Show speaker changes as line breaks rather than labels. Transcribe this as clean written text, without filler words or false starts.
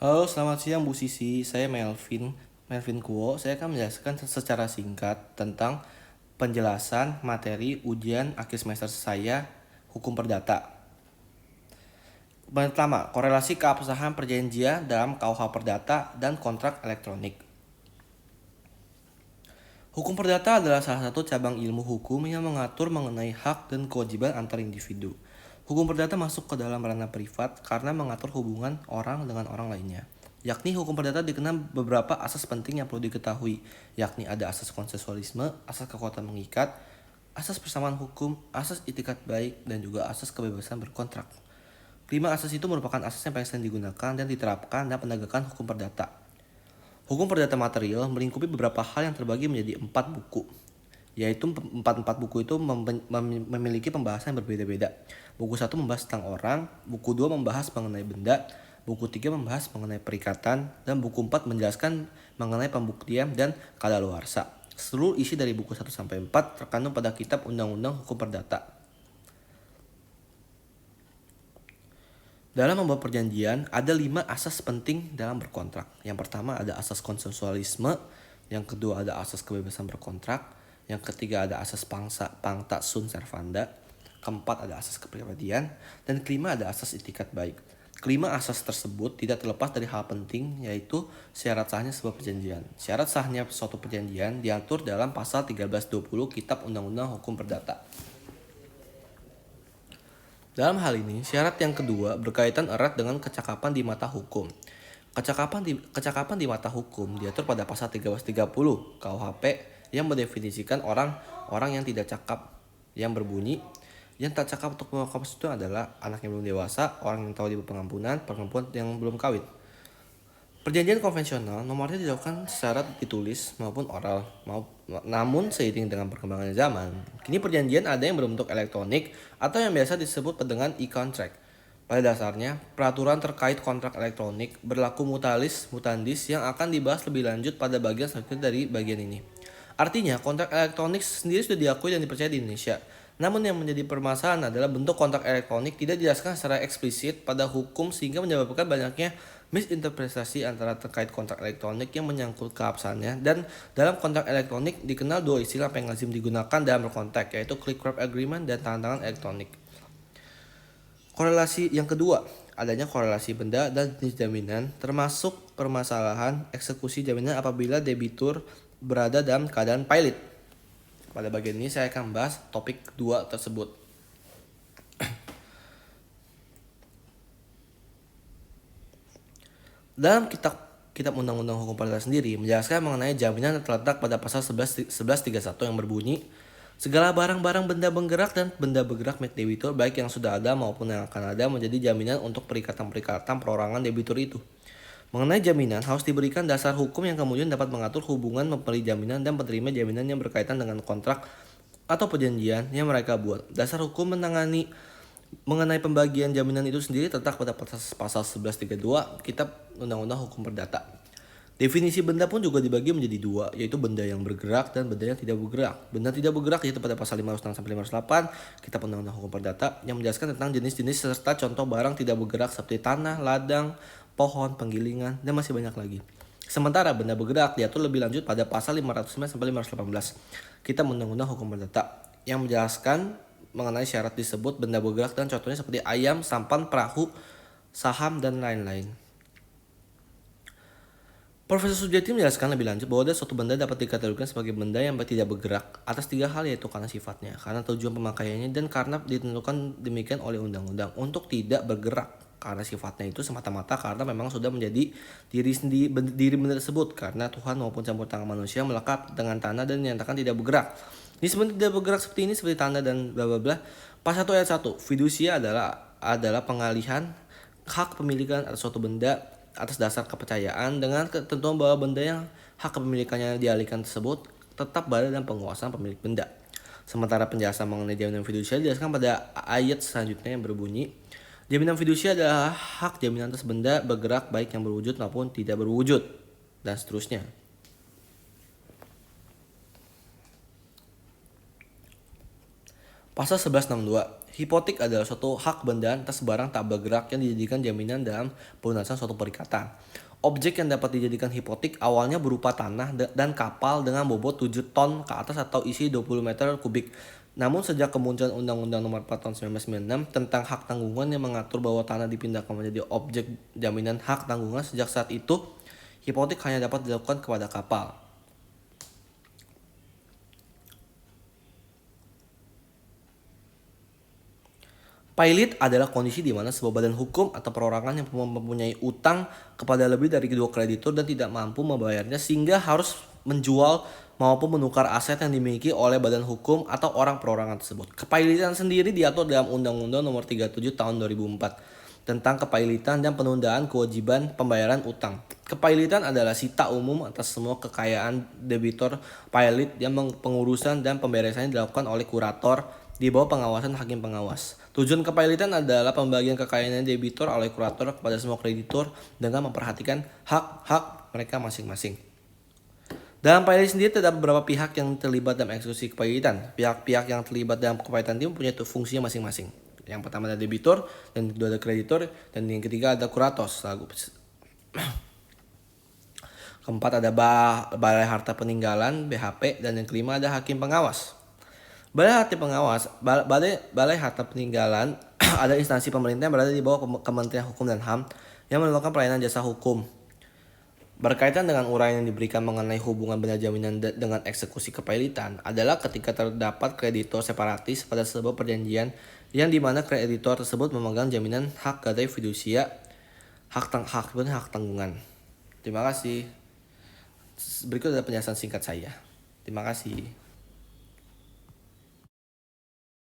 Halo, selamat siang Bu Sisi. Saya Melvin Kuo. Saya akan menjelaskan secara singkat tentang penjelasan materi ujian akhir semester saya, Hukum Perdata. Pertama, korelasi keabsahan perjanjian dalam KUH Perdata dan kontrak elektronik. Hukum Perdata adalah salah satu cabang ilmu hukum yang mengatur mengenai hak dan kewajiban antar individu. Hukum Perdata masuk ke dalam ranah privat karena mengatur hubungan orang dengan orang lainnya. Yakni hukum perdata dikenal beberapa asas penting yang perlu diketahui, yakni ada asas konsensualisme, asas kekuatan mengikat, asas persamaan hukum, asas itikat baik, dan juga asas kebebasan berkontrak. Kelima asas itu merupakan asas yang paling sering digunakan dan diterapkan dalam penegakan hukum perdata. Hukum perdata material melingkupi beberapa hal yang terbagi menjadi 4 buku, yaitu empat buku itu memiliki pembahasan yang berbeda-beda. Buku 1 membahas tentang orang, buku 2 membahas mengenai benda, buku 3 membahas mengenai perikatan, dan buku 4 menjelaskan mengenai pembuktian dan kadaluarsa. Seluruh isi dari buku 1 sampai 4 terkandung pada kitab Undang-Undang Hukum Perdata. Dalam membuat perjanjian, ada 5 asas penting dalam berkontrak. Yang pertama ada asas konsensualisme, yang kedua ada asas kebebasan berkontrak, yang ketiga ada asas pacta sunt servanda, keempat ada asas kepribadian, dan kelima ada asas itikat baik. Kelima asas tersebut tidak terlepas dari hal penting, yaitu syarat sahnya sebuah perjanjian. Syarat sahnya suatu perjanjian diatur dalam pasal 1320 Kitab Undang-Undang Hukum Perdata. Dalam hal ini, syarat yang kedua berkaitan erat dengan kecakapan di mata hukum. Kecakapan di mata hukum diatur pada pasal 1330 KUHP yang mendefinisikan orang yang tidak cakap, yang berbunyi yang tak cakap untuk melakukan itu adalah anak yang belum dewasa, orang yang tahu di pengampunan, perempuan yang belum kawin. Perjanjian konvensional nomornya dilakukan secara ditulis maupun oral. Namun seiring dengan perkembangan zaman, kini perjanjian ada yang berbentuk elektronik atau yang biasa disebut dengan e-contract. Pada dasarnya, peraturan terkait kontrak elektronik berlaku mutalis mutandis yang akan dibahas lebih lanjut pada bagian selanjutnya dari bagian ini. Artinya, kontrak elektronik sendiri sudah diakui dan dipercaya di Indonesia. Namun yang menjadi permasalahan adalah bentuk kontrak elektronik tidak dijelaskan secara eksplisit pada hukum sehingga menyebabkan banyaknya misinterpretasi antara terkait kontrak elektronik yang menyangkut keabsahannya, dan dalam kontrak elektronik dikenal dua istilah yang lazim digunakan dalam berkontrak, yaitu click wrap agreement dan tanda tangan elektronik. Korelasi yang kedua, adanya korelasi benda dan jenis jaminan, termasuk permasalahan eksekusi jaminan apabila debitur berada dalam keadaan pilot. Pada bagian ini saya akan membahas topik kedua tersebut. Dalam kitab Undang-Undang Hukum Perdata sendiri menjelaskan mengenai jaminan yang terletak pada pasal 1131 yang berbunyi, segala barang-barang benda bergerak dan benda bergerak milik debitur baik yang sudah ada maupun yang akan ada menjadi jaminan untuk perikatan-perikatan perorangan debitur itu. Mengenai jaminan, harus diberikan dasar hukum yang kemudian dapat mengatur hubungan memberi jaminan dan penerima jaminan yang berkaitan dengan kontrak atau perjanjian yang mereka buat. Dasar hukum mengenai pembagian jaminan itu sendiri terletak pada pasal 1132 Kitab Undang-Undang Hukum Perdata. Definisi benda pun juga dibagi menjadi dua, yaitu benda yang bergerak dan benda yang tidak bergerak. Benda tidak bergerak yaitu pada pasal 506-508 Kitab Undang-Undang Hukum Perdata yang menjelaskan tentang jenis-jenis serta contoh barang tidak bergerak seperti tanah, ladang, pohon, penggilingan, dan masih banyak lagi. Sementara benda bergerak diatur lebih lanjut pada pasal 509-518 Kitab Undang-Undang Hukum Perdata yang menjelaskan mengenai syarat disebut benda bergerak dan contohnya seperti ayam, sampan, perahu, saham, dan lain-lain. Profesor Sujati menjelaskan lebih lanjut bahwa suatu benda dapat dikategorikan sebagai benda yang tidak bergerak atas 3 hal, yaitu karena sifatnya, karena tujuan pemakaiannya, dan karena ditentukan demikian oleh undang-undang. Untuk tidak bergerak karena sifatnya itu semata-mata karena memang sudah menjadi diri benda tersebut karena Tuhan maupun campur tangan manusia melekat dengan tanah dan dinyatakan tidak bergerak. Ini sebenarnya tidak bergerak seperti ini, seperti tanda dan bla bla bla. Pasal 1 ayat 1, fidusia adalah pengalihan hak pemilikan atas suatu benda atas dasar kepercayaan dengan ketentuan bahwa benda yang hak kepemilikannya dialihkan tersebut tetap berada dalam penguasaan pemilik benda. Sementara penjelasan mengenai jaminan fidusia dijelaskan pada ayat selanjutnya yang berbunyi, jaminan fidusia adalah hak jaminan atas benda bergerak baik yang berwujud maupun tidak berwujud, dan seterusnya. Pasal 1162, Hipotek adalah suatu hak benda atas barang tak bergerak yang dijadikan jaminan dalam pelunasan suatu perikatan. Objek yang dapat dijadikan hipotek awalnya berupa tanah dan kapal dengan bobot 7 ton ke atas atau isi 20 meter kubik. Namun sejak kemunculan Undang-Undang Nomor 4 Tahun 1996 tentang hak tanggungan yang mengatur bahwa tanah dipindahkan menjadi objek jaminan hak tanggungan, sejak saat itu hipotek hanya dapat dilakukan kepada kapal. Pilot adalah kondisi di mana sebuah badan hukum atau perorangan yang mempunyai utang kepada lebih dari kedua kreditur dan tidak mampu membayarnya sehingga harus menjual maupun menukar aset yang dimiliki oleh badan hukum atau orang perorangan tersebut. Kepilotan sendiri diatur dalam Undang-Undang Nomor 37 Tahun 2004 tentang kepilotan dan penundaan kewajiban pembayaran utang. Kepilotan adalah sita umum atas semua kekayaan debitur pilot yang pengurusan dan pemberesannya dilakukan oleh kurator di bawah pengawasan hakim pengawas. Tujuan kepilotan adalah pembagian kekayaan debitur oleh kurator kepada semua kreditur dengan memperhatikan hak-hak mereka masing-masing. Dalam pilot sendiri terdapat beberapa pihak yang terlibat dalam eksekusi kepilotan. Pihak-pihak yang terlibat dalam kepilotan ini mempunyai fungsinya masing-masing. Yang pertama ada debitur, dan kedua ada kreditur, dan yang ketiga ada kurator. Keempat ada Balai Harta Peninggalan (BHP) dan yang kelima ada hakim pengawas. Balai Harta Peninggalan ada instansi pemerintah yang berada di bawah Kementerian Hukum dan HAM yang melakukan pelayanan jasa hukum. Berkaitan dengan uraian yang diberikan mengenai hubungan benda jaminan dengan eksekusi kepilotan adalah ketika terdapat kreditor separatis pada sebuah perjanjian yang dimana kreditor tersebut memegang jaminan hak gadai fidusia, hak tanggungan. Terima kasih. Berikut adalah penjelasan singkat saya. Terima kasih.